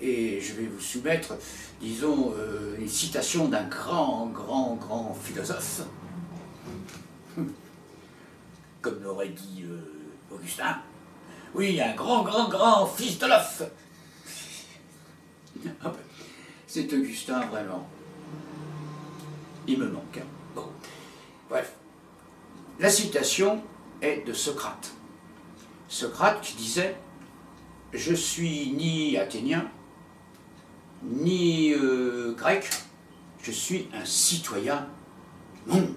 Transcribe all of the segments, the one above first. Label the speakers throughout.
Speaker 1: et je vais vous soumettre, disons, une citation d'un grand philosophe, comme l'aurait dit Augustin. Oui, un grand fils de l'œuf. C'est Augustin, vraiment. Il me manque. Hein. Bon, bref. La citation est de Socrate. Socrate qui disait « Je suis ni athénien, ni grec, je suis un citoyen du monde. »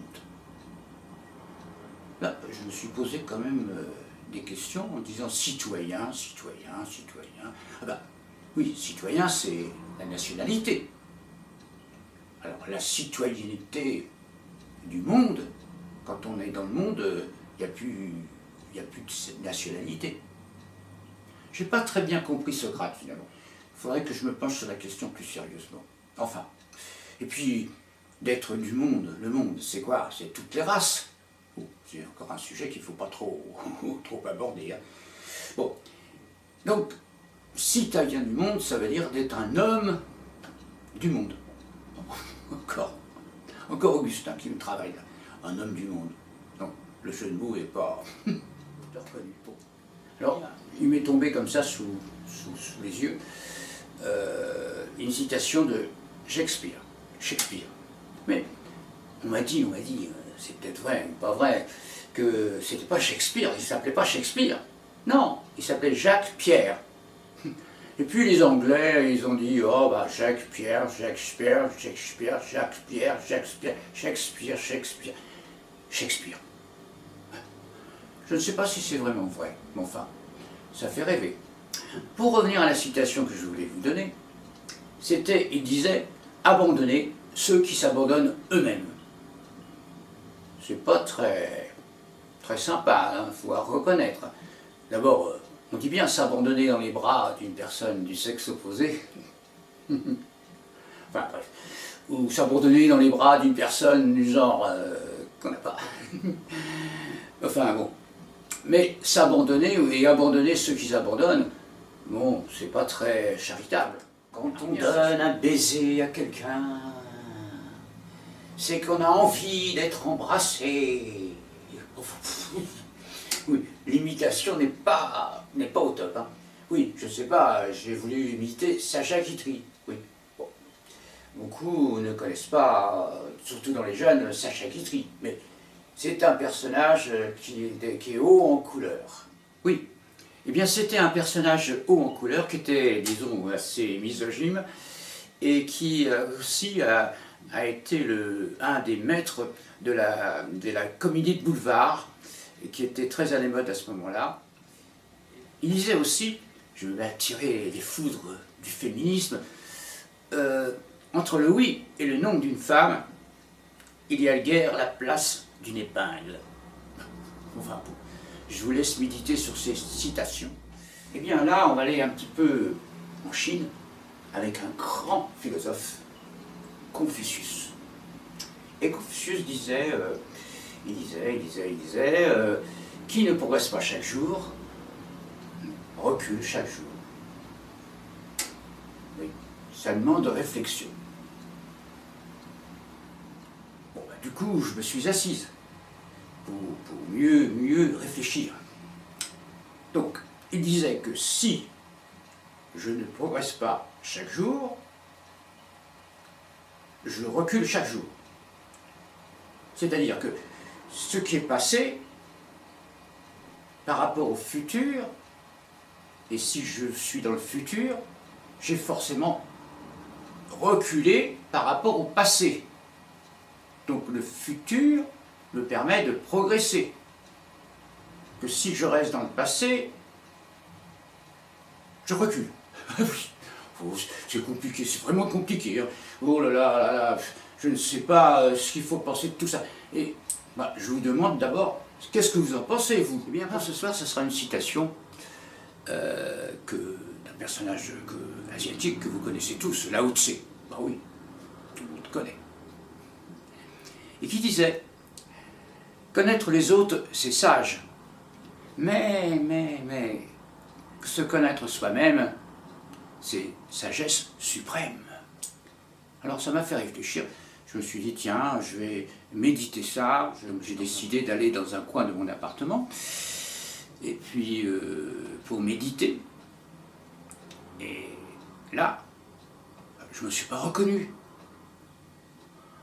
Speaker 1: Là, je me suis posé quand même des questions en disant « citoyen. » Ah ben, oui, citoyen, c'est la nationalité. Alors, la citoyenneté du monde, quand on est dans le monde, il n'y a plus de nationalité. Je n'ai pas très bien compris Socrate, finalement. Il faudrait que je me penche sur la question plus sérieusement. Enfin. Et puis, d'être du monde, le monde, c'est quoi? C'est toutes les races. Oh, c'est encore un sujet qu'il ne faut pas trop aborder. Hein. Bon. Donc, citoyen du monde, ça veut dire d'être un homme du monde. Encore Augustin qui me travaille là. Un homme du monde. Donc, le jeu de mots n'est pas reconnu. Bon. Alors, il m'est tombé comme ça sous les yeux une citation de Shakespeare. Mais on m'a dit, c'est peut-être vrai ou pas vrai, que c'était pas Shakespeare, il s'appelait pas Shakespeare. Non, il s'appelait Jacques Pierre. Et puis les Anglais, ils ont dit, oh bah Shakespeare. Je ne sais pas si c'est vraiment vrai, mais enfin, ça fait rêver. Pour revenir à la citation que je voulais vous donner, il disait « Abandonner ceux qui s'abandonnent eux-mêmes ». C'est pas très sympa, il faut reconnaître. D'abord, on dit bien s'abandonner dans les bras d'une personne du sexe opposé. Enfin bref. Ou s'abandonner dans les bras d'une personne du genre qu'on n'a pas. Enfin bon. Mais s'abandonner et abandonner ceux qui s'abandonnent, bon, c'est pas très charitable. Quand on donne un baiser à quelqu'un, c'est qu'on a envie d'être embrassé. Oui, l'imitation n'est pas au top. Hein. Oui, je sais pas, j'ai voulu imiter Sacha Guitry. Oui. Bon. Beaucoup ne connaissent pas, surtout dans les jeunes, Sacha Guitry. Mais c'est un personnage qui est haut en couleur. Oui. Eh bien, c'était un personnage haut en couleur qui était, disons, assez misogyne et qui aussi a été un des maîtres de la comédie de boulevard, qui était très à la mode à ce moment-là. Il disait aussi, je vais attirer les foudres du féminisme, entre le oui et le non d'une femme, il y a guère la place d'une épingle. Enfin bon, je vous laisse méditer sur ces citations. Eh bien là, on va aller un petit peu en Chine avec un grand philosophe, Confucius. Et Confucius disait, qui ne progresse pas chaque jour, recule chaque jour. Oui, ça demande réflexion. Bon, ben, du coup, je me suis assise pour mieux réfléchir. Donc, il disait que si je ne progresse pas chaque jour, je recule chaque jour. C'est-à-dire que ce qui est passé par rapport au futur, et si je suis dans le futur, j'ai forcément reculé par rapport au passé. Donc le futur me permet de progresser. Que si je reste dans le passé, je recule. C'est compliqué, c'est vraiment compliqué. Hein. Oh là là, je ne sais pas ce qu'il faut penser de tout ça. Et bah, je vous demande d'abord, qu'est-ce que vous en pensez, vous? Eh bien, pour ce soir, ce sera une citation d'un personnage asiatique que vous connaissez tous, Lao Tse. Bah oui, tout le monde connaît. Et qui disait, connaître les autres, c'est sage. Mais, se connaître soi-même, c'est sagesse suprême. Alors ça m'a fait réfléchir. Je me suis dit, tiens, je vais méditer ça. J'ai décidé d'aller dans un coin de mon appartement, et puis pour méditer. Et là, je ne me suis pas reconnu.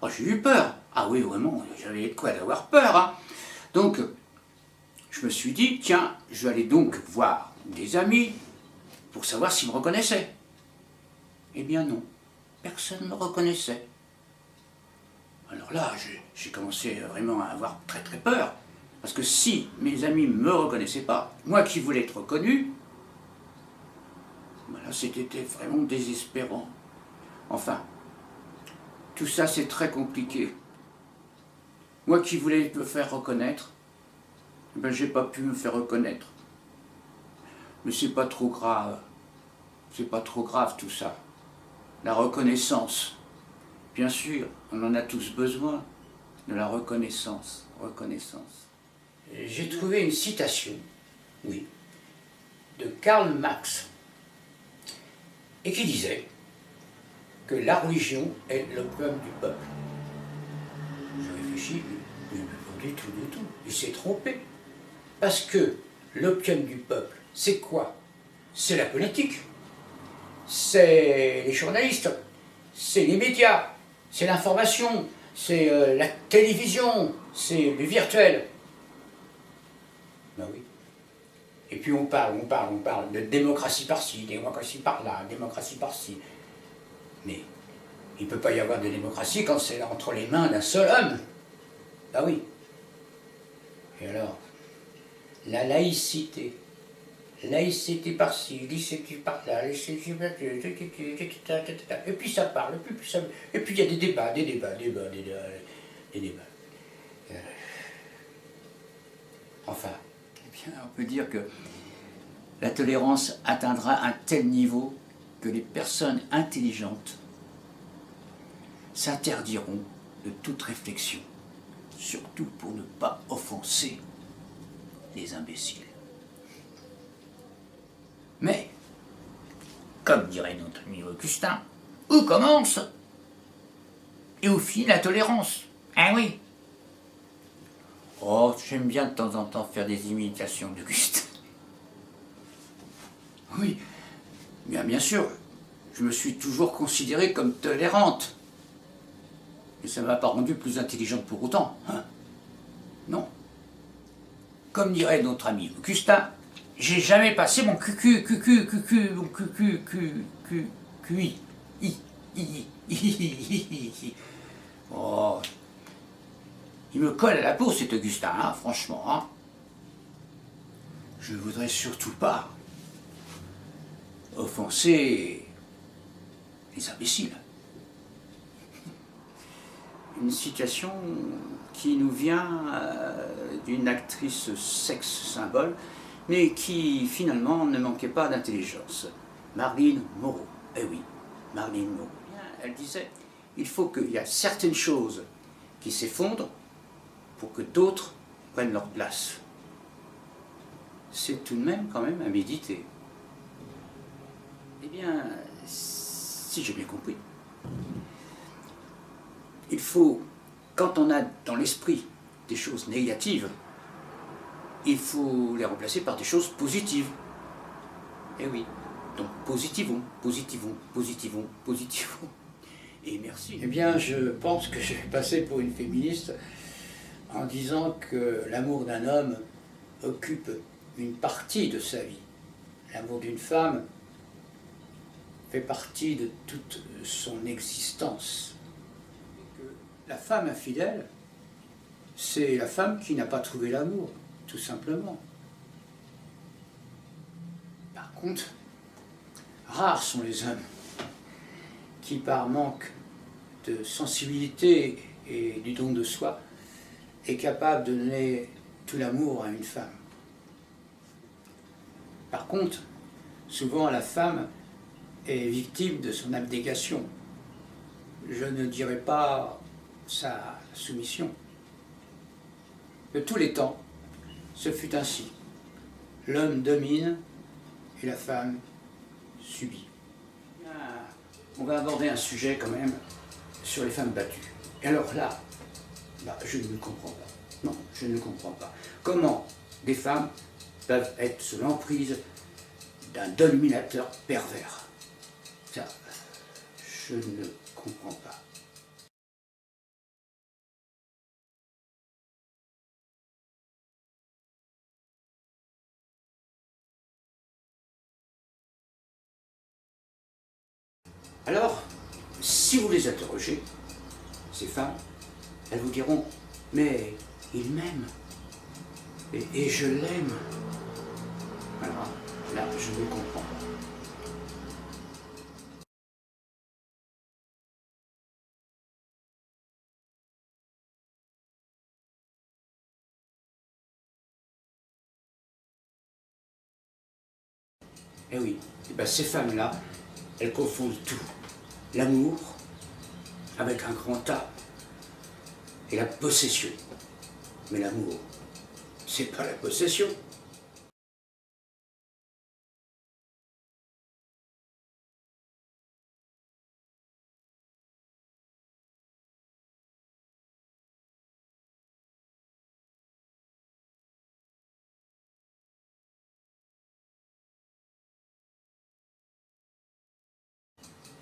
Speaker 1: Oh, j'ai eu peur. Ah oui, vraiment, j'avais de quoi d'avoir peur. Hein. Donc, je me suis dit, tiens, je vais aller donc voir des amis pour savoir s'ils me reconnaissaient. Eh bien non, personne ne me reconnaissait. Alors là, j'ai commencé vraiment à avoir très très peur. Parce que si mes amis ne me reconnaissaient pas, moi qui voulais être reconnu, ben là c'était vraiment désespérant. Enfin, tout ça c'est très compliqué. Moi qui voulais me faire reconnaître, ben j'ai pas pu me faire reconnaître. Mais c'est pas trop grave. C'est pas trop grave tout ça. La reconnaissance. Bien sûr, on en a tous besoin de la reconnaissance. Reconnaissance. J'ai trouvé une citation, oui, de Karl Marx, et qui disait que la religion est l'opium du peuple. J'ai réfléchi, mais pas du tout, du tout. Il s'est trompé. Parce que l'opium du peuple, c'est quoi? C'est la politique, c'est les journalistes, c'est les médias, c'est l'information, c'est la télévision, c'est le virtuel. Ben oui. Et puis on parle de démocratie par-ci, démocratie par-là, démocratie par-ci. Mais il ne peut pas y avoir de démocratie quand c'est entre les mains d'un seul homme. Ben oui. Et alors, la laïcité par-ci, laïcité par-là, laïcité par-là, et puis ça parle, et puis il y a des débats. Enfin, eh bien, on peut dire que la tolérance atteindra un tel niveau que les personnes intelligentes s'interdiront de toute réflexion, surtout pour ne pas offenser les imbéciles. Mais, comme dirait notre ami Augustin, où commence et où finit la tolérance? Ah oui. Oh, j'aime bien de temps en temps faire des imitations d'Augustin. Oui, bien sûr, je me suis toujours considérée comme tolérante. Mais ça ne m'a pas rendue plus intelligente pour autant. Hein? Non. Comme dirait notre ami Augustin, j'ai jamais passé mon QI. Oh, il me colle à la peau cet Augustin, hein, franchement. Hein. Je ne voudrais surtout pas offenser les imbéciles. Une citation qui nous vient d'une actrice sexe-symbole, mais qui finalement ne manquait pas d'intelligence. Marilyn Monroe. Eh oui, Marilyn Monroe. Elle disait, il faut qu'il y ait certaines choses qui s'effondrent pour que d'autres prennent leur place. C'est tout de même quand même à méditer. Eh bien, si j'ai bien compris, il faut, quand on a dans l'esprit des choses négatives, il faut les remplacer par des choses positives. Eh oui, donc positivons. Et merci. Eh bien, je pense que je vais passer pour une féministe en disant que l'amour d'un homme occupe une partie de sa vie. L'amour d'une femme fait partie de toute son existence. La femme infidèle, c'est la femme qui n'a pas trouvé l'amour, tout simplement. Par contre, rares sont les hommes qui, par manque de sensibilité et du don de soi, est capable de donner tout l'amour à une femme. Par contre, souvent la femme est victime de son abnégation. Je ne dirais pas sa soumission. De tous les temps, ce fut ainsi. L'homme domine et la femme subit. on va aborder un sujet quand même sur les femmes battues. Et alors là, je ne comprends pas. Non, je ne comprends pas. Comment des femmes peuvent être sous l'emprise d'un dominateur pervers? Ça, je ne comprends pas. Alors, si vous les interrogez, ces femmes, elles vous diront, mais il m'aime, et je l'aime. Alors là, je ne comprends pas. Eh oui, ces femmes-là, elles confondent tout. L'amour avec un grand A et la possession. Mais l'amour, c'est pas la possession.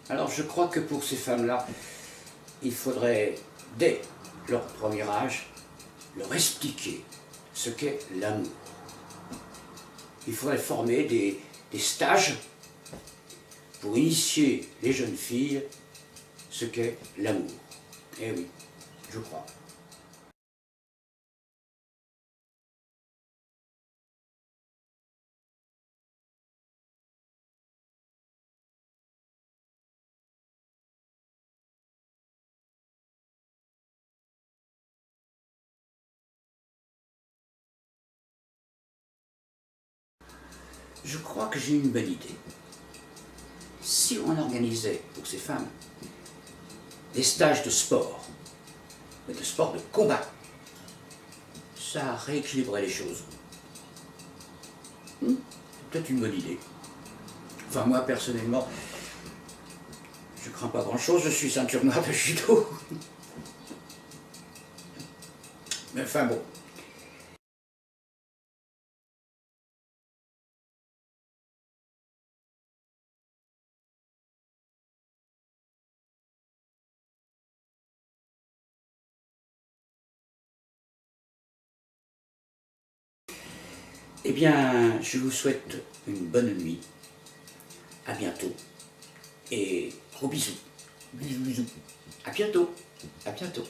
Speaker 1: Alors je crois que pour ces femmes-là, il faudrait, dès leur premier âge, leur expliquer ce qu'est l'amour. Il faudrait former des stages pour initier les jeunes filles ce qu'est l'amour. Eh oui, je crois. Je crois que j'ai une bonne idée. Si on organisait pour ces femmes des stages de sport, mais de sport de combat, ça rééquilibrerait les choses. C'est peut-être une bonne idée. Enfin, moi, personnellement, je crains pas grand-chose, je suis ceinture noire de judo. Mais enfin bon. Eh bien, je vous souhaite une bonne nuit. À bientôt. Et gros bisous. Bisous, bisous. À bientôt. À bientôt.